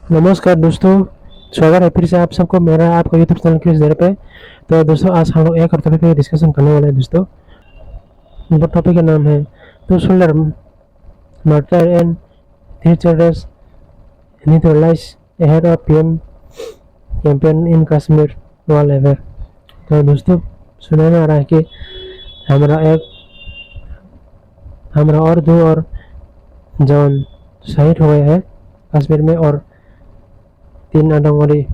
नमस्कार दोस्तों, स्वागत है फिर से आप सबको मेरा आपका यूट्यूब चैनल क्विज देर पे। तो दोस्तों आज हम लोग एक और टॉपिक पे डिस्कशन करने वाले हैं दोस्तों। वो टॉपिक का नाम है two soldier murder and three charges neutralise ahead of PM campaign in Kashmir wall ever. तो दोस्तों सुनने में आ रहा है कि हमारा और दो और जवान शहीद हो गए हैं कश्मीर में और 3 आतंकवादी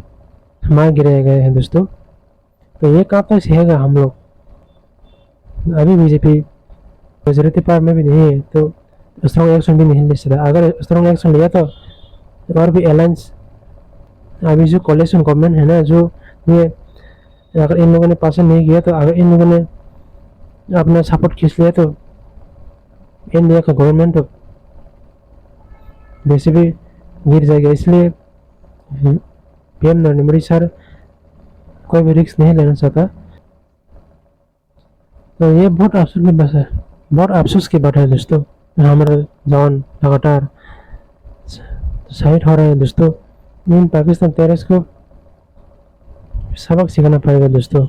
मार गिराए गए हैं दोस्तों। तो ये कब तक सहेगा हम लोग? अभी बीजेपी मेजोरिटी पावर में भी नहीं है तो स्ट्रॉन्ग एक्शन भी नहीं ले सकता। अगर स्ट्रॉन्ग एक्शन लिया तो और भी अलायंस अभी जो कोलिशन गवर्नमेंट है ना, जो ये अगर इन लोगों ने पासन नहीं किया तो अगर इन लोगों ने अपना सपोर्ट खींच लिया तो इंडिया का गवर्नमेंट तो वैसे भी गिर जाएगा। इसलिए PM नरेंद्र मोदी सर कोई भी रिस्क नहीं लेना चाहता। तो ये बहुत अफसोस की बात है, बहुत अफसोस की बात है दोस्तों। हमारे जवान लगातार शहीद हो रहे हैं दोस्तों। इन पाकिस्तान टेररिस्ट को सबक सिखाना पड़ेगा दोस्तों।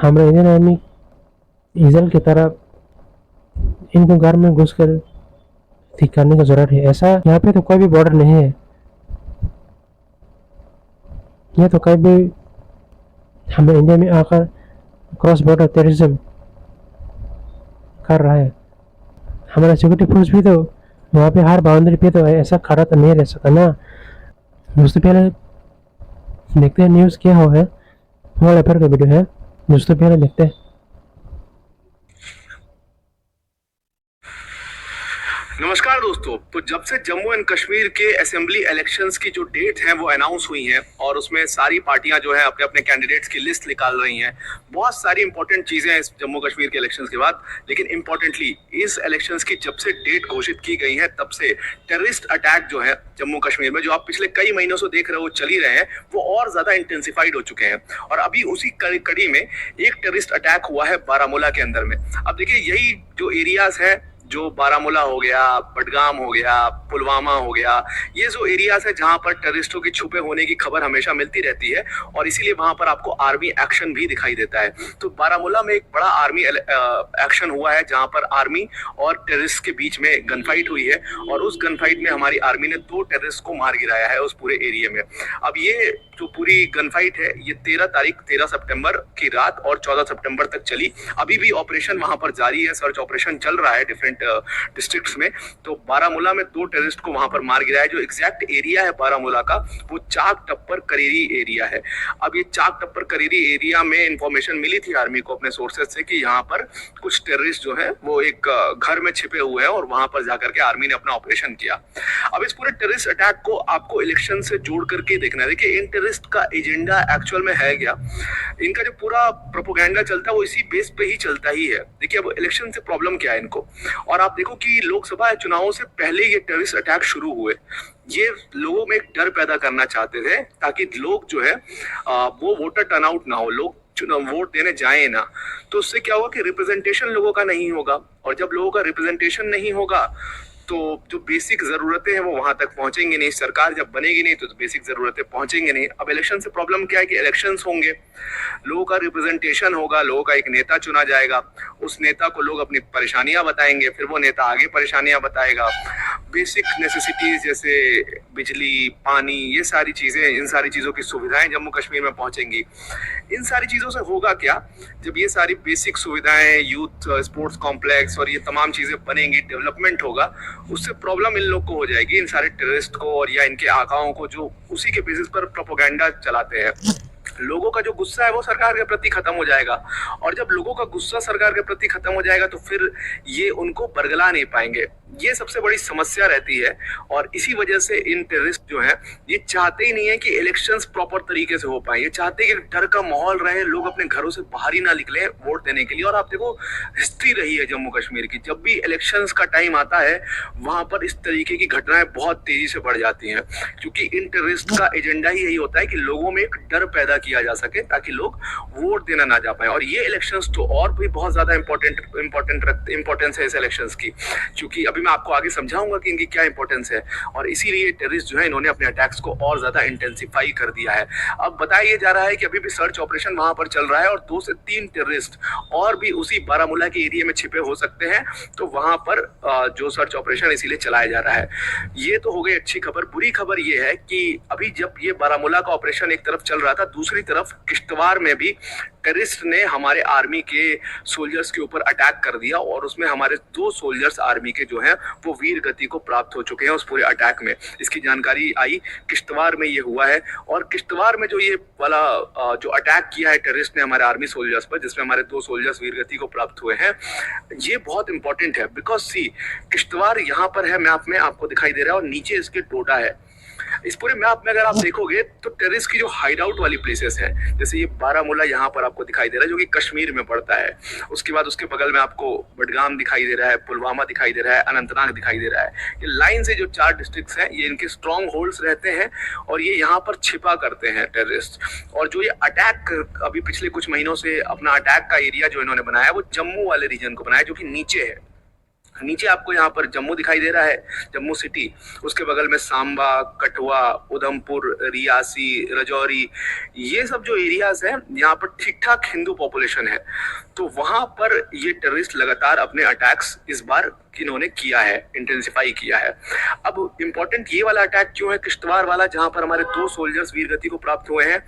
हमारे इंडियन आर्मी इजराइल की तरह इनको घर में घुस कर ठीक करने की जरूरत है। ऐसा यहाँ पे तो कोई भी बॉर्डर नहीं है, ये तो कोई भी हमारे इंडिया में आकर क्रॉस बॉर्डर टेररिज्म कर रहा है। हमारा सिक्योरिटी फोर्स भी तो वहाँ पे हर बाउंड्री पे तो ऐसा खड़ा तो नहीं रह सकता ना दोस्तों। पहले देखते हैं न्यूज़ क्या हो है, वर्ल्ड अफेयर का वीडियो है दोस्तों, पहले देखते हैं। नमस्कार दोस्तों। तो जब से जम्मू एंड कश्मीर के असेंबली इलेक्शंस की जो डेट है वो अनाउंस हुई है और उसमें सारी पार्टियां जो है अपने अपने कैंडिडेट्स की लिस्ट निकाल रही हैं। बहुत सारी इंपॉर्टेंट चीजें हैं इस जम्मू कश्मीर के इलेक्शंस के बाद, लेकिन इंपॉर्टेंटली इस इलेक्शंस की जब से डेट घोषित की गई है तब से टेररिस्ट अटैक जो है जम्मू कश्मीर में, जो आप पिछले कई महीनों से देख रहे हो चल ही रहे हैं, वो और ज्यादा इंटेंसिफाइड हो चुके हैं। और अभी उसी कड़ी में एक टेररिस्ट अटैक हुआ है बारामूला के अंदर में। अब देखिए यही जो एरियाज है, जो बारामूला हो गया, बडगाम हो गया, पुलवामा हो गया, ये जो एरियाज है जहां पर टेररिस्टों के छुपे होने की खबर हमेशा मिलती रहती है और इसीलिए वहां पर आपको आर्मी एक्शन भी दिखाई देता है। तो बारामूला में एक बड़ा आर्मी एक्शन हुआ है जहां पर आर्मी और टेररिस्ट के बीच में गन फाइट हुई है और उस गन फाइट में हमारी आर्मी ने 2 टेररिस्ट को मार गिराया है उस पूरे एरिया में। अब ये जो पूरी गन फाइट है ये 13 सितंबर की रात और 14 सितंबर तक चली। अभी भी ऑपरेशन वहां पर जारी है, सर्च ऑपरेशन चल रहा है डिफरेंट डिस्ट्रिक्ट्स में। तो बारामूला में 2 टेररिस्ट को वहां पर मार गिराया। जो एग्जैक्ट एरिया है बारामूला का वो चाक टप्पर करीरी एरिया है। अब ये चाक टप्पर करीरी एरिया में इंफॉर्मेशन मिली थी आर्मी को अपने सोर्सेज से कि यहाँ पर कुछ टेररिस्ट जो है वो एक घर में छिपे हुए हैं और वहां पर जाकर के आर्मी ने अपना ऑपरेशन किया। अब इस पूरे टेररिस्ट अटैक को आपको इलेक्शन से जोड़ करके देखना है। देखिए इन टेररिस्ट का एजेंडा एक्चुअल में है क्या? इनका जो पूरा प्रोपोगेंडा चलता है वो इसी बेस पे ही चलता ही है। देखिए अब इलेक्शन से प्रॉब्लम क्या है इनको, और आप देखो कि लोकसभा चुनावों से पहले ये टेररिस्ट अटैक शुरू हुए। ये लोगों में एक डर पैदा करना चाहते थे ताकि लोग जो है वो वोटर टर्नआउट ना हो, लोग वोट देने जाए ना। तो उससे क्या होगा कि रिप्रेजेंटेशन लोगों का नहीं होगा, और जब लोगों का रिप्रेजेंटेशन नहीं होगा तो जो बेसिक जरूरतें हैं वो वहां तक पहुंचेंगे नहीं। सरकार जब बनेगी नहीं तो बेसिक जरूरतें पहुंचेंगे नहीं। अब इलेक्शन से प्रॉब्लम क्या है कि इलेक्शंस होंगे, लोगों का रिप्रेजेंटेशन होगा, लोगों का एक नेता चुना जाएगा, उस नेता को लोग अपनी परेशानियां बताएंगे, फिर वो नेता आगे परेशानियां बताएगा। बेसिक नेसेसिटीज जैसे बिजली, पानी, ये सारी चीजें, इन सारी चीजों की सुविधाएं जम्मू कश्मीर में पहुंचेंगी। इन सारी चीजों से होगा क्या, जब ये सारी बेसिक सुविधाएं, यूथ स्पोर्ट्स कॉम्प्लेक्स और ये तमाम चीजें बनेंगी, डेवलपमेंट होगा, उससे प्रॉब्लम इन लोग को हो जाएगी, इन सारे टेररिस्ट को और या इनके आकाओं को, जो उसी के बेसिस पर प्रोपोगेंडा चलाते हैं। लोगों का जो गुस्सा है वो सरकार के प्रति खत्म हो जाएगा, और जब लोगों का गुस्सा सरकार के प्रति खत्म हो जाएगा तो फिर ये उनको बरगला नहीं पाएंगे। ये सबसे बड़ी समस्या रहती है, और इसी वजह से इन टेररिस्ट जो है ये चाहते ही नहीं है कि इलेक्शंस प्रॉपर तरीके से हो पाए। ये चाहते हैं कि डर का माहौल रहे, लोग अपने घरों से बाहर ही ना निकले वोट देने के लिए। और आप देखो हिस्ट्री रही है जम्मू कश्मीर की, जब भी इलेक्शंस का टाइम आता है वहां पर इस तरीके की घटनाएं बहुत तेजी से बढ़ जाती हैं, क्योंकि इन टेररिस्ट का एजेंडा ही यही होता है कि लोगों में एक डर पैदा किया जा सके ताकि लोग वोट देना ना जा पाए। और ये इलेक्शंस तो और भी बहुत ज्यादा इंपॉर्टेंस है इस इलेक्शंस की, क्योंकि अभी मैं आपको आगे समझाऊंगा कि इनकी क्या इंपॉर्टेंस है। और इसीलिए टेररिस्ट जो है इन्होंने अपने अटैक्स को और ज्यादा इंटेंसिफाई कर दिया है। अब बताया जा रहा है कि अभी भी सर्च ऑपरेशन वहां पर चल रहा है और 2 से 3 टेररिस्ट और भी उसी बारामूला के एरिया में छिपे हो सकते हैं। तो वहां पर जो सर्च ऑपरेशन इसीलिए चलाया जा रहा है। ये तो हो गई अच्छी खबर। बुरी खबर ये है कि अभी जब ये बारामूला का ऑपरेशन एक तरफ चल रहा था, दूसरी तरफ किश्तवाड़ में भी टेररिस्ट ने हमारे आर्मी के सोल्जर्स के ऊपर अटैक कर दिया और उसमें हमारे 2 सोल्जर्स आर्मी के जो हैं वो वीर गति को प्राप्त हो चुके हैं उस पूरे अटैक में। इसकी जानकारी आई किश्तवाड़ में ये हुआ है। और किश्तवाड़ में जो ये वाला जो अटैक किया है टेररिस्ट ने हमारे आर्मी सोल्जर्स पर, जिसमें हमारे 2 सोल्जर्स वीर गति को प्राप्त हुए हैं, ये बहुत इंपॉर्टेंट है। बिकॉज सी किश्तवाड़ यहाँ पर है, मैप में आपको दिखाई दे रहा है, और नीचे इसके डोडा है। इस पूरे मैप में अगर आप देखोगे तो टेररिस्ट की जो हाइड आउट वाली प्लेसेस है, जैसे ये बारामूला यहाँ पर आपको दिखाई दे रहा है जो कि कश्मीर में पड़ता है। उसके बाद उसके बगल में आपको बडगाम दिखाई दे रहा है, पुलवामा दिखाई दे रहा है, अनंतनाग दिखाई दे रहा है। ये लाइन से जो 4 डिस्ट्रिक्ट्स हैं ये इनके स्ट्रॉन्ग होल्ड्स रहते हैं और ये यहाँ पर छिपा करते हैं टेररिस्ट। और जो ये अटैक अभी पिछले कुछ महीनों से अपना अटैक का एरिया जो इन्होंने बनाया वो जम्मू वाले रीजन को बनाया, जो कि नीचे है। नीचे आपको यहाँ पर जम्मू दिखाई दे रहा है, जम्मू सिटी, उसके बगल में सांबा, कठुआ, उधमपुर, रियासी, राजौरी, ये सब जो एरियाज हैं यहाँ पर ठीक ठाक हिंदू पॉपुलेशन है। तो वहां पर ये टेररिस्ट लगातार अपने अटैक्स इस बार इन्होंने किया है, इंटेंसिफाई किया है। अब इंपॉर्टेंट ये वाला अटैक क्यों है किश्तवाड़ वाला, जहां पर हमारे 2 सोल्जर्स वीर गति को प्राप्त हुए हैं?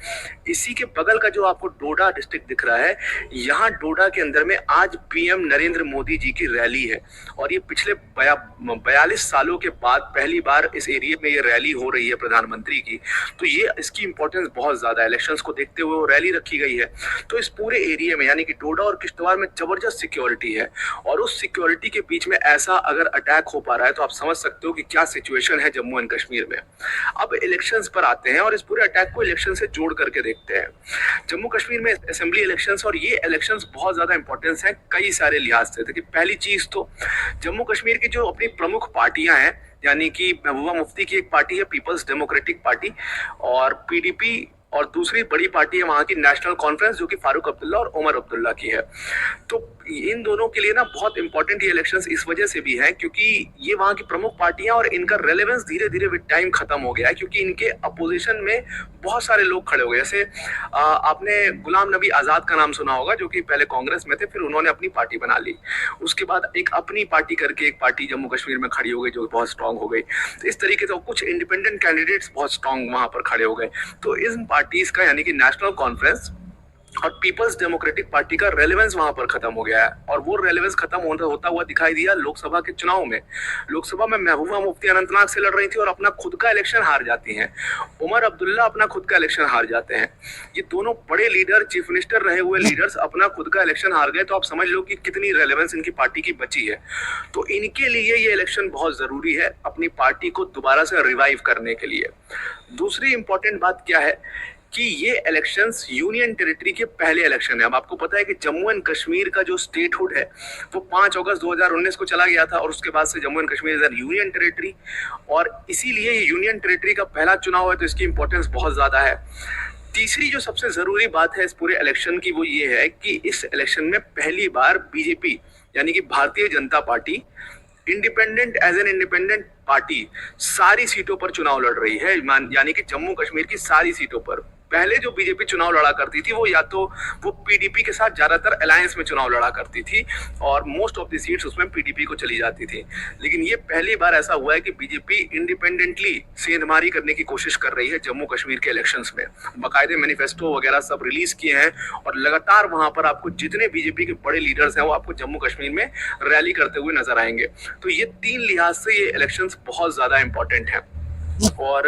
इसी के बगल का जो आपको डोडा डिस्ट्रिक्ट दिख रहा है, यहाँ डोडा के अंदर में आज पीएम नरेंद्र मोदी जी की रैली है। और ये पिछले 42 सालों के बाद पहली बार इस एरिया में ये रैली हो रही है प्रधानमंत्री की। तो ये इसकी इंपॉर्टेंस बहुत ज्यादा है। इलेक्शंस को देखते हुए वो रैली रखी गई है। तो इस पूरे एरिया में यानी कि डोडा और किश्तवाड़ में जबरदस्त सिक्योरिटी है। और उस सिक्योरिटी के बीच में ऐसा अगर अटैक हो पा रहा है तो आप समझ सकते हो कि क्या सिचुएशन है जम्मू एंड कश्मीर में। अब इलेक्शंस पर आते हैं और इस पूरे अटैक को इलेक्शन से जोड़ करके देखते हैं। जम्मू कश्मीर में असेंबली इलेक्शंस, और ये इलेक्शंस बहुत ज्यादा इंपॉर्टेंस है कई सारे लिहाज से। देखिए, पहली चीज तो जम्मू कश्मीर की जो अपनी प्रमुख पार्टियां हैं, यानी कि महबूबा मुफ्ती की एक पार्टी है पीपल्स डेमोक्रेटिक पार्टी, और पीडीपी, और दूसरी बड़ी पार्टी है वहां की नेशनल कॉन्फ्रेंस जो कि फारूक अब्दुल्ला और उमर अब्दुल्ला की है। तो इन दोनों के लिए ना बहुत इंपॉर्टेंट ये इलेक्शंस इस वजह से भी है क्योंकि ये वहां की प्रमुख पार्टियां और इनका रेलेवेंस धीरे धीरे विद टाइम खत्म हो गया है, क्योंकि इनके अपोजिशन में बहुत सारे लोग खड़े हो गए। जैसे आपने गुलाम नबी आजाद का नाम सुना होगा, जो कि पहले कांग्रेस में थे, फिर उन्होंने अपनी पार्टी बना ली। उसके बाद एक अपनी पार्टी करके एक पार्टी जम्मू कश्मीर में खड़ी हो गई जो बहुत स्ट्रांग हो गई। तो इस तरीके से कुछ इंडिपेंडेंट कैंडिडेट्स बहुत स्ट्रांग वहां पर खड़े हो गए। तो इन पार्टीज का यानी कि नेशनल कॉन्फ्रेंस और पीपल्स डेमोक्रेटिक पार्टी का रेलेवेंस वहां पर खत्म हो गया है। और वो रेलेवेंस खत्म होता हुआ दिखाई दिया लोकसभा के चुनाव में। लोकसभा में महबूबा मुफ्ती अनंतनाग से लड़ रही थी और अपना खुद का इलेक्शन हार जाती हैं। उमर अब्दुल्ला अपना खुद का इलेक्शन हार जाते हैं। ये दोनों बड़े लीडर, चीफ मिनिस्टर रहे हुए लीडर्स अपना खुद का इलेक्शन हार गए। तो आप समझ लो कि कितनी रेलेवेंस इनकी पार्टी की बची है। तो इनके लिए ये इलेक्शन बहुत जरूरी है अपनी पार्टी को दोबारा से रिवाइव करने के लिए। दूसरी इंपॉर्टेंट बात क्या है कि ये इलेक्शंस यूनियन टेरिटरी के पहले इलेक्शन है। अब आपको पता है कि जम्मू एंड कश्मीर का जो स्टेटहुड है वो 5 अगस्त 2019 को चला गया था और उसके बाद से Jammu and Kashmir is an union territory, और इसीलिए ये यूनियन टेरिटरी का पहला चुनाव है, तो इसकी इंपॉर्टेंस बहुत ज्यादा है। तीसरी जो सबसे जरूरी बात है इस पूरे इलेक्शन की वो ये है कि इस इलेक्शन में पहली बार बीजेपी यानी कि Bharatiya Janata party independent party सारी सीटों पर चुनाव लड़ रही है, यानी कि जम्मू कश्मीर की सारी सीटों पर। पहले जो बीजेपी चुनाव लड़ा करती थी वो या तो वो पीडीपी के साथ ज्यादातर अलायंस में चुनाव लड़ा करती थी और मोस्ट ऑफ द सीट्स उसमें पीडीपी को चली जाती थी। लेकिन ये पहली बार ऐसा हुआ है कि बीजेपी इंडिपेंडेंटली सेंधमारी करने की कोशिश कर रही है जम्मू कश्मीर के इलेक्शंस में। बाकायदे मैनिफेस्टो वगैरह सब रिलीज किए हैं और लगातार वहां पर आपको जितने बीजेपी के बड़े लीडर्स हैं वो आपको जम्मू कश्मीर में रैली करते हुए नजर आएंगे। तो ये 3 लिहाज से ये इलेक्शंस बहुत ज्यादा इंपॉर्टेंट है। और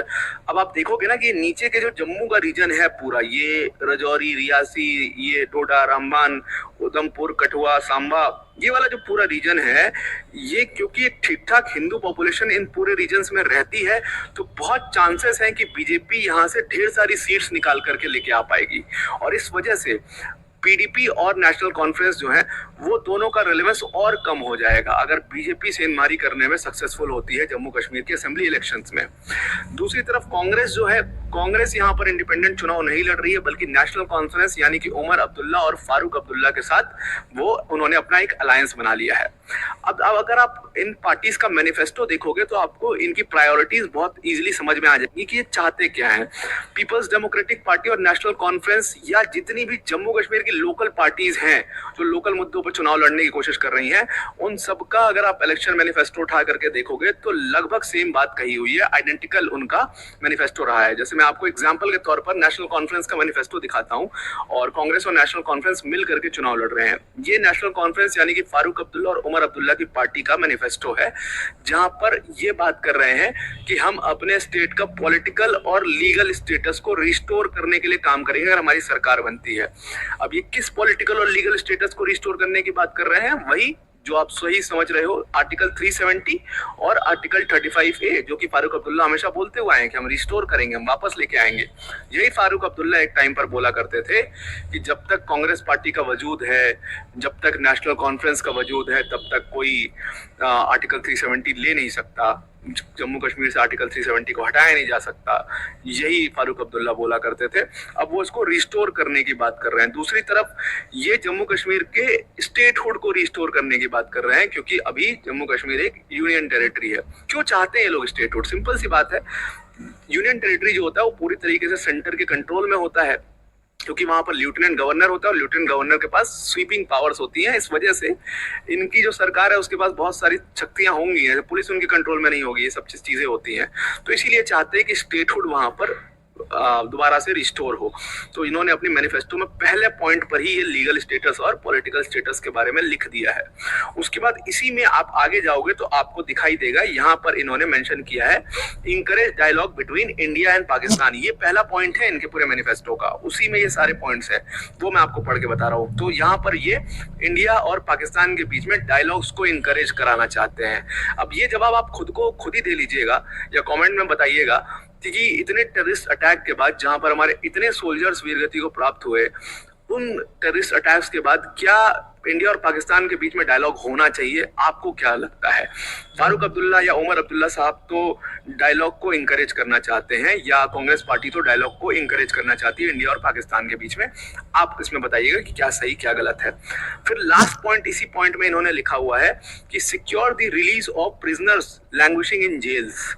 अब आप देखोगे ना कि नीचे के जो जम्मू का रीजन है पूरा, ये राजौरी, रियासी, ये डोडा, रामबान, उधमपुर, कठुआ, सांबा, ये वाला जो पूरा रीजन है, ये क्योंकि एक ठीक ठाक हिंदू पॉपुलेशन इन पूरे रीजन्स में रहती है, तो बहुत चांसेस हैं कि बीजेपी यहाँ से ढेर सारी सीट्स निकाल करके लेके आ पाएगी। और इस वजह से पीडीपी और नेशनल कॉन्फ्रेंस जो है वो दोनों का रिलेवेंस और कम हो जाएगा अगर बीजेपी सेंधमारी करने में सक्सेसफुल होती है जम्मू कश्मीर के असेंबली इलेक्शंस में। दूसरी तरफ कांग्रेस जो है, कांग्रेस यहाँ पर इंडिपेंडेंट चुनाव नहीं लड़ रही है बल्कि नेशनल कॉन्फ्रेंस यानी कि उमर अब्दुल्ला और फारूक अब्दुल्ला के साथ वो उन्होंने अपना एक अलायंस बना लिया है। अब अगर आप इन पार्टीज का मैनिफेस्टो देखोगे तो आपको इनकी प्रायोरिटीज बहुत इजीली समझ में आ जाएगी कि ये चाहते क्या है। पीपल्स डेमोक्रेटिक पार्टी और नेशनल कॉन्फ्रेंस या जितनी भी जम्मू कश्मीर की लोकल पार्टीज हैं जो लोकल मुद्दों पर चुनाव लड़ने की कोशिश कर रही हैं, उन सबका अगर आप इलेक्शन मैनिफेस्टो उठा करके देखोगे तो लगभग सेम बात कही हुई है, आइडेंटिकल उनका मैनिफेस्टो रहा है। जैसे मैं आपको एग्जांपल के तौर पर नेशनल कॉन्फ्रेंस का मैनिफेस्टो दिखाता हूं और कांग्रेस और नेशनल कॉन्फ्रेंस मिल करके चुनाव लड़ रहे हैं। ये नेशनल कॉन्फ्रेंस यानी कि फारूक अब्दुल्ला और उमर अब्दुल्ला की पार्टी का मैनिफेस्टो है जहां पर ये बात कर रहे हैं कि हम अपने स्टेट का पॉलिटिकल और लीगल स्टेटस को रिस्टोर करने के लिए काम करेंगे अगर हमारी सरकार बनती है। अब ये किस पॉलिटिकल और लीगल स्टेटस को रिस्टोर करने की बात कर रहे हैं, वही जो आप सही समझ रहे हो, आर्टिकल 370 और आर्टिकल 35A जो कि फारूक अब्दुल्ला हमेशा बोलते हुए आए हैं कि हम रिस्टोर करेंगे, हम वापस लेके आएंगे। यही फारूक अब्दुल्ला एक टाइम पर बोला करते थे कि जब तक कांग्रेस पार्टी का वजूद है, जब तक नेशनल कॉन्फ्रेंस का वजूद है, तब तक कोई आर्टिकल 370 ले नहीं सकता, जम्मू कश्मीर से आर्टिकल 370 को हटाया नहीं जा सकता। यही फारूक अब्दुल्ला बोला करते थे। अब वो इसको रिस्टोर करने की बात कर रहे हैं। दूसरी तरफ ये जम्मू कश्मीर के स्टेटहुड को रिस्टोर करने की बात कर रहे हैं क्योंकि अभी जम्मू कश्मीर एक यूनियन टेरिटरी है। क्यों चाहते हैं ये लोग स्टेटहुड? सिंपल सी बात है, यूनियन टेरिटरी जो होता है वो पूरी तरीके से सेंटर के कंट्रोल में होता है क्योंकि वहां पर लेफ्टिनेंट गवर्नर होता है और लेफ्टिनेंट गवर्नर के पास स्वीपिंग पावर्स होती हैं। इस वजह से इनकी जो सरकार है उसके पास बहुत सारी शक्तियां होंगी, पुलिस उनके कंट्रोल में नहीं होगी, ये सब चीजें होती हैं। तो इसीलिए चाहते हैं कि स्टेटहुड वहां पर दोबारा से रिस्टोर हो। तो इन्होंने अपनी मैनिफेस्टो में पहले पॉइंट पर ही ये लीगल स्टेटस और पॉलिटिकल स्टेटस के बारे में लिख दिया है। उसके बाद इसी में आप आगे जाओगे तो आपको दिखाई देगा, यहाँ पर इन्होंने मेंशन किया है encourage dialogue between India and Pakistan. ये पहला पॉइंट है इनके पूरे मैनिफेस्टो का, उसी में ये सारे पॉइंट्स है, वो मैं आपको पढ़ के बता रहा हूँ। तो यहाँ पर ये इंडिया और पाकिस्तान के बीच में डायलॉग्स को इंकरेज कराना चाहते हैं। अब ये जवाब आप खुद ही दे लीजिएगा या कॉमेंट में बताइएगा कि इतने टेररिस्ट अटैक के बाद जहां पर हमारे इतने सोल्जर्स वीरगति को प्राप्त हुए, उन टेररिस्ट अटैक्स के बाद क्या इंडिया और पाकिस्तान के बीच में डायलॉग होना चाहिए? आपको क्या लगता है? फारूक अब्दुल्ला या उमर अब्दुल्ला साहब तो डायलॉग को इंकरेज करना चाहते हैं या कांग्रेस पार्टी तो डायलॉग को इंकरेज करना चाहती है इंडिया और पाकिस्तान के बीच में? आप इसमें बताइएगा कि क्या सही क्या गलत है। फिर लास्ट पॉइंट, इसी पॉइंट में इन्होंने लिखा हुआ है कि secure the release of prisoners languishing in jails.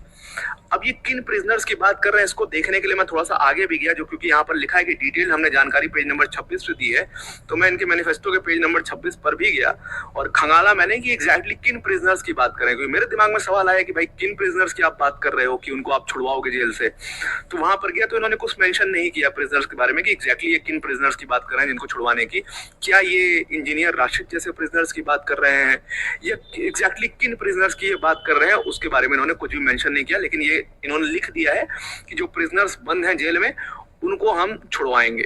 अब ये किन प्रिजनर्स की बात कर रहे हैं इसको देखने के लिए मैं थोड़ा सा आगे भी गया, जो क्योंकि यहाँ पर लिखा है कि डिटेल हमने जानकारी पेज नंबर 26 पे दी है, तो मैं इनके मैनिफेस्टो के पेज नंबर 26 पर भी गया और खंगाला मैंने कि एग्जैक्टली किन प्रिजनर्स की बात करें, क्योंकि मेरे दिमाग में सवाल आया कि भाई किन प्रिजनर्स की आप बात कर रहे हो कि उनको आप छुड़वाओगे जेल से। तो वहां पर गया तो इन्होंने कुछ मेंशन नहीं किया प्रिजनर्स के बारे में कि एग्जैक्टली ये किन प्रिजनर्स की बात कर रहे हैं जिनको छुड़वाने की। क्या ये इंजीनियर राशिद जैसे प्रिजनर्स की बात कर रहे हैं या एग्जैक्टली किन प्रिजनर्स की ये बात कर रहे हैं, उसके बारे में इन्होंने कुछ भी मेंशन नहीं किया। लेकिन ये इन्होंने लिख दिया है कि जो प्रिजनर्स बंद हैं जेल में उनको हम छुड़वाएंगे।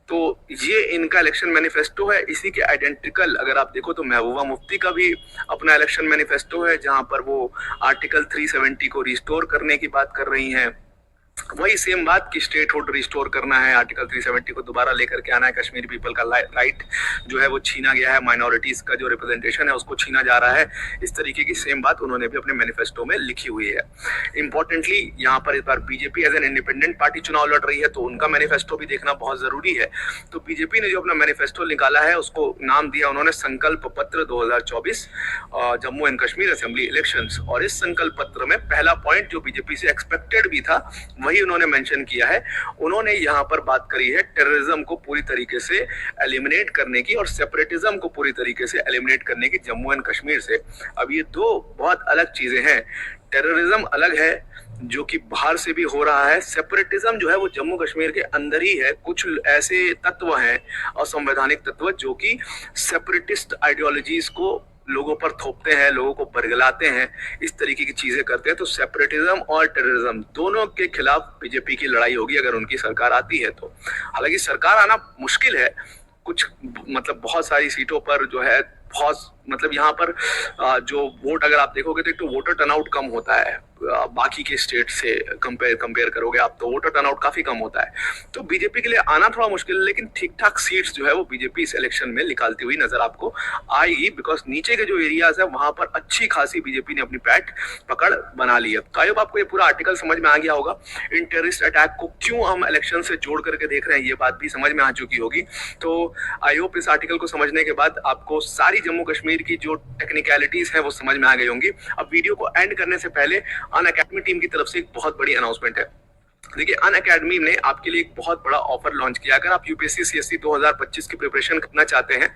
तो ये इनका इलेक्शन मैनिफेस्टो है। इसी के आइडेंटिकल अगर आप देखो तो महबूबा मुफ्ती का भी अपना इलेक्शन मैनिफेस्टो है जहां पर वो आर्टिकल 370 को रिस्टोर करने की बात कर रही हैं। वही सेम बात कि स्टेटहुड रिस्टोर करना है, आर्टिकल 370 को दोबारा लेकर के आना है, कश्मीर पीपल का राइट जो है वो छीना गया है, माइनॉरिटीज का जो रिप्रेजेंटेशन है उसको छीना जा रहा है। इस तरीके की सेम बात उन्होंने भी अपने मैनिफेस्टो में लिखी हुई है। इंपॉर्टेंटली यहाँ पर इस बार BJP as an independent party चुनाव लड़ रही है तो उनका मैनिफेस्टो भी देखना बहुत जरूरी है। तो बीजेपी ने जो अपना मैनिफेस्टो निकाला है उसको नाम दिया उन्होंने संकल्प पत्र 2024 Jammu and Kashmir assembly elections. और इस संकल्प पत्र में पहला पॉइंट जो बीजेपी से एक्सपेक्टेड भी था वही उन्होंने मेंशन किया है। उन्होंने यहाँ पर बात करी है टेररिज्म को पूरी तरीके से एलिमिनेट करने की और सेपरेटिज्म को पूरी तरीके से एलिमिनेट करने की जम्मू एंड कश्मीर से। अब ये दो बहुत अलग चीजें हैं। टेररिज्म अलग है जो कि बाहर से भी हो रहा है, सेपरेटिज्म जो है वो जम्मू कश्मीर के अंदर ही है। कुछ ऐसे तत्व हैं असंवैधानिक तत्व जो कि सेपरेटिस्ट आइडियोलॉजीज को लोगों पर थोपते हैं, लोगों को बरगलाते हैं, इस तरीके की चीजें करते हैं। तो सेपरेटिज्म और टेररिज्म दोनों के खिलाफ बीजेपी की लड़ाई होगी अगर उनकी सरकार आती है तो। हालांकि सरकार आना मुश्किल है, कुछ मतलब बहुत सारी सीटों पर जो है बहुत मतलब यहाँ पर जो वोट अगर आप देखोगे तो एक तो वोटर टर्नआउट कम होता है बाकी के स्टेट से कंपेयर करोगे आप तो वोटर टर्नआउट काफी कम होता है। तो बीजेपी के लिए आना थोड़ा मुश्किल है, लेकिन ठीक ठाक सीट्स जो है वो बीजेपी इस इलेक्शन में निकालती हुई नजर आपको आएगी, बिकॉज नीचे के जो एरियाज है वहां पर अच्छी खासी बीजेपी ने अपनी पैठ पकड़ बना ली है। तो आई होप आपको ये पूरा आर्टिकल समझ में आ गया होगा। इन टेररिस्ट अटैक को क्यों हम इलेक्शन से जोड़ करके देख रहे हैं ये बात भी समझ में आ चुकी होगी। तो आई होप इस आर्टिकल को समझने के बाद आपको सारी जम्मू कश्मीर की जो टेक्निकलिटीज है वो समझ में आ गई होंगी। अब वीडियो को एंड करने से पहले अन अकेडमी टीम की तरफ से एक बहुत बड़ी अनाउंसमेंट है। देखिए, अन अकेडमी ने आपके लिए एक बहुत बड़ा ऑफर लॉन्च किया। अगर आप यूपीएससी सीएससी 2025 की प्रिपरेशन करना चाहते हैं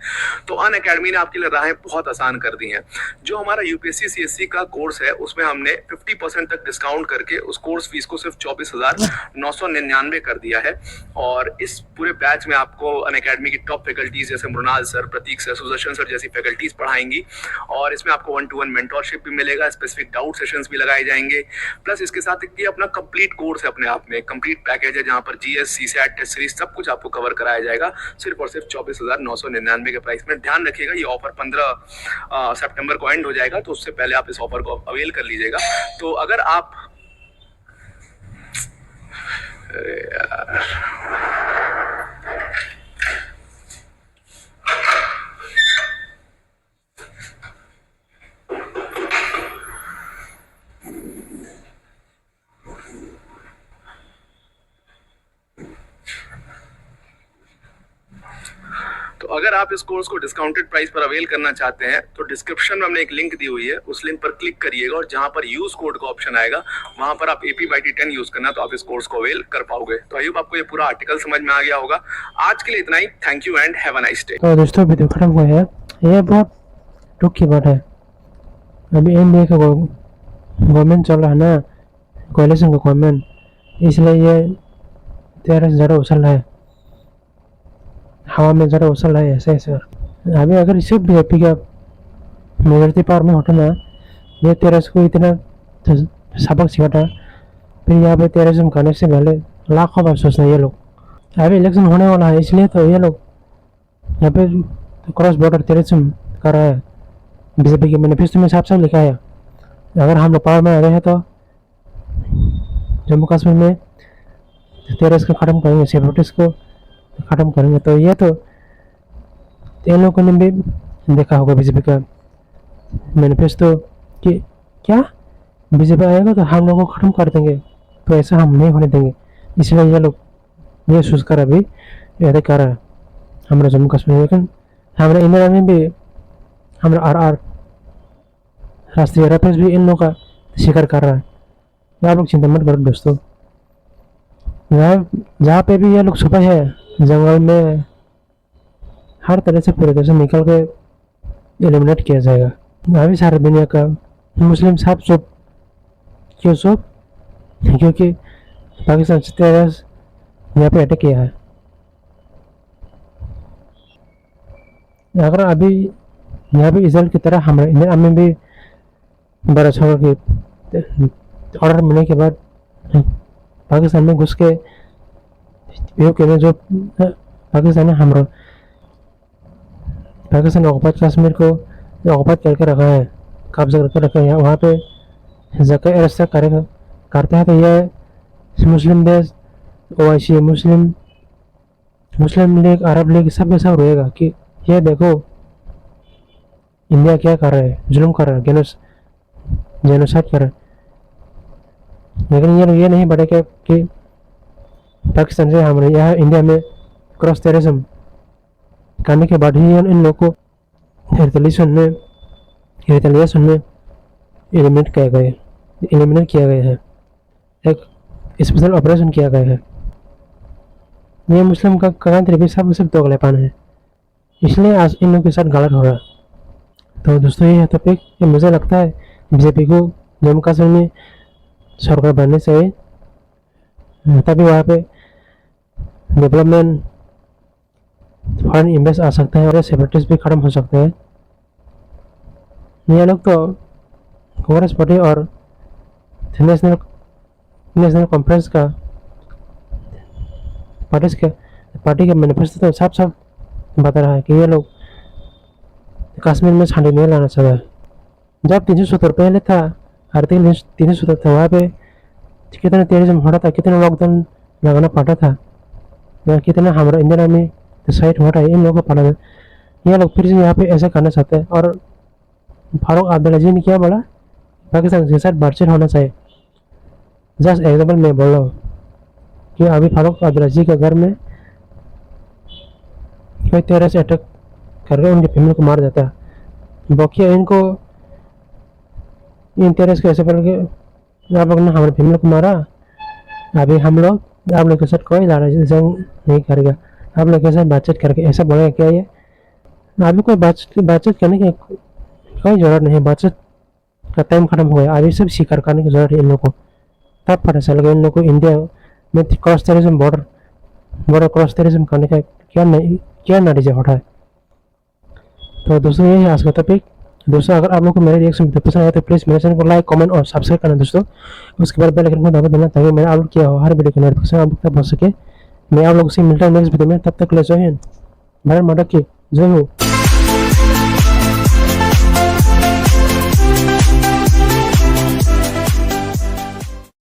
तो अन अकेडमी ने आपके लिए राहें बहुत आसान कर दी हैं। जो हमारा यूपीएससी सीएससी का कोर्स है उसमें हमने 50% तक डिस्काउंट करके उस कोर्स फीस को सिर्फ 24,999 कर दिया है। और इस पूरे बैच में आपको अन अकेडमी की टॉप फैकल्टीज जैसे मृणाल सर, प्रतीक सर, सुदर्शन सर जैसी फैकल्टीज पढ़ाएंगी। और इसमें आपको 1-to-1 मेंटोरशिप भी मिलेगा, स्पेसिफिक डाउट सेशंस भी लगाए जाएंगे। प्लस इसके साथ ये अपना कंप्लीट कोर्स है, अपने आप में कंप्लीट पैकेज है जहां पर जीएस सीसैट टेस्ट सीरीज सब कुछ आपको कवर कराया जाएगा सिर्फ और सिर्फ 24,999 के प्राइस में। ध्यान रखिएगा ये ऑफर 15 सितंबर को एंड हो जाएगा, तो उससे पहले आप इस ऑफर को अवेल कर लीजिएगा। तो अगर आप तो अगर आप इस कोर्स को डिस्काउंटेड प्राइस पर अवेल करना चाहते हैं तो डिस्क्रिप्शन में हमने एक लिंक दी हुई है, उस लिंक पर क्लिक करिएगा और जहां पर यूज कोड का ऑप्शन आएगा वहां पर आप AP/10 यूज करना, तो आप इस कोर्स को अवेल कर पाओगे। तो आई होप आपको ये पूरा आर्टिकल समझ में आ गया होगा। आज के लिए इतना ही। Thank you and have a nice day. तो दोस्तों वीडियो खत्म हुआ है। ये बहुत दुख की बात है। अभी इंडिया का गवर्नमेंट चल रहा है ना, कोalition का गवर्नमेंट, इसलिए ये तेरस ज़्यादा उछल रहा है, हवा में ज़्यादा उछल रहा है ऐसे ऐसे। अभी अगर सिर्फ बीजेपी का मेजॉरिटी पावर में होता ना, ये तेरस को इतना सबक सिखाता, फिर यहाँ पे टेररिज्म करने से पहले लाखों बार सोचना ये लोग। अभी इलेक्शन होने वाला है इसलिए तो ये लोग यहाँ पे क्रॉस बॉर्डर टेररिज्म कर रहा है। बीजेपी के मैनिफेस्टो में साफ साफ लिखा है अगर हम लोग पावर में आ गए हैं तो जम्मू कश्मीर में टेररिस्ट को ख़त्म करेंगे, सेपरेटिस्ट को ख़त्म करेंगे। तो ये तो इन लोगों ने भी देखा होगा बीजेपी का मैनिफेस्टो कि क्या बीजेपी आएगा तो हम लोगों को ख़त्म कर देंगे, तो ऐसा हम नहीं होने देंगे। इसलिए ये लोग ये सोचकर अभी ऐसे कर रहा है हमारा जम्मू कश्मीर। लेकिन हमारा इंडिया में भी हमारा RR राष्ट्रीय एयरफोर्स भी इन लोगों का शिकार कर रहा है। आप लोग चिंता मत करो दोस्तों, जहाँ पे भी ये लोग छुपे हैं जंगल में, हर तरह से पूरे देश से निकल के एलिमिनेट किया जाएगा। अभी सारी दुनिया का मुस्लिम सब चुप, क्यों चुप? क्योंकि पाकिस्तान से टेररिस्ट यहाँ पे अटैक किया है। अगर अभी यहाँ भी इसराइल की तरह हमारे इंडिया में भी बड़ा छोड़ के ऑर्डर मिलने के बाद पाकिस्तान में घुस के में जो पाकिस्तान ने हमारा पाकिस्तान ऑक्युपाइड कश्मीर को ऑक्युपाइड करके रखा है, कब्जा करके रखा है, वहाँ पे जगह अरेस्ट करते हैं। तो यह मुस्लिम देश OIC, मुस्लिम लीग, अरब लीग सब के सब रहेगा कि ये देखो इंडिया क्या कर रहा है, जुल्म कर रहा है, जेनोसाइड कर रहा है। लेकिन ये नहीं बढ़ेगा कि पाकिस्तान से हमारे यहाँ इंडिया में क्रॉस टेररिज्म करने के बाद ही इन लोगों को रिटेलिएशन में एलिमिनेट किया गया है, एक स्पेशल ऑपरेशन किया गया है। ये मुस्लिम का कंट्री भी सब दोगलेपन है, इसलिए आज इन लोगों के साथ गलत हो रहा है। तो दोस्तों ये टॉपिक मुझे लगता है बीजेपी को जम्मू कश्मीर में सरकार बनने चाहिए, तभी वहाँ पे डेवलपमेंट फॉरेन इन्वेस्ट आ सकते हैं और सेपरेटिस्ट भी खत्म हो सकते हैं। ये लोग तो कांग्रेस पार्टी और नेशनल कॉन्फ्रेंस का पार्टी के मैनिफेस्टो तो साफ बता रहा है कि ये लोग कश्मीर में शांति नहीं लाना चाहता है। जब 370 पहले था आर्टिकल 370 था, वहाँ पे कितना टेररिज्म हो रहा था, कितना लॉकडाउन लगाना पड़ा था, कितना हमारा इंडियन आर्मी साइड हो रहा है इन लोगों को पता था। ये लोग फिर से यहाँ पे ऐसा करना चाहते हैं। और फारूक अब्दुल्लाजी ने क्या बोला, पाकिस्तान के साथ बातचीत होना चाहिए। जस्ट एग्जाम्पल मैं बोल रहा हूँ कि अभी फारूक अब्दुल्लाजी के घर में कोई टेररिस्ट अटैक करके उनकी फैमिली को मार देता है। बकिया इनको इन टेररिस्ट को ऐसे बोल के आप लोग ने हमारी फैमिली को मारा, अभी हम लोग आप लोग के साथ कोई लड़ाई जंग नहीं करेगा, आप लोग के साथ बातचीत करके ऐसा बोलेगा क्या? ये अभी कोई बातचीत करने की कोई ज़रूरत नहीं है, बातचीत का टाइम खत्म हो गया। अभी सब स्वीकार करने की ज़रूरत है इन लोगों को। तब पता चलेगा इन लोगों को इंडिया में cross terrorism border cross terrorism करने का क्या नतीजा होता है। तो दोस्तों ये है आज का टॉपिक। दोस्तों अगर आप लोग को मेरे रिएक्शन पसंद आया तो प्लीज़ मेरे चैनल को लाइक, कमेंट और सब्सक्राइब करना दोस्तों। उसके बाद बेल आइकन को दबा देना ताकि मैंने अपलोड किया हो हर वीडियो की नोटिफिकेशन आप तक पहुंच सके। मैं आप लोगों से मिलता हूँ नेक्स्ट वीडियो में, तब तक ले जय हिंद, भारत माता की जय हो।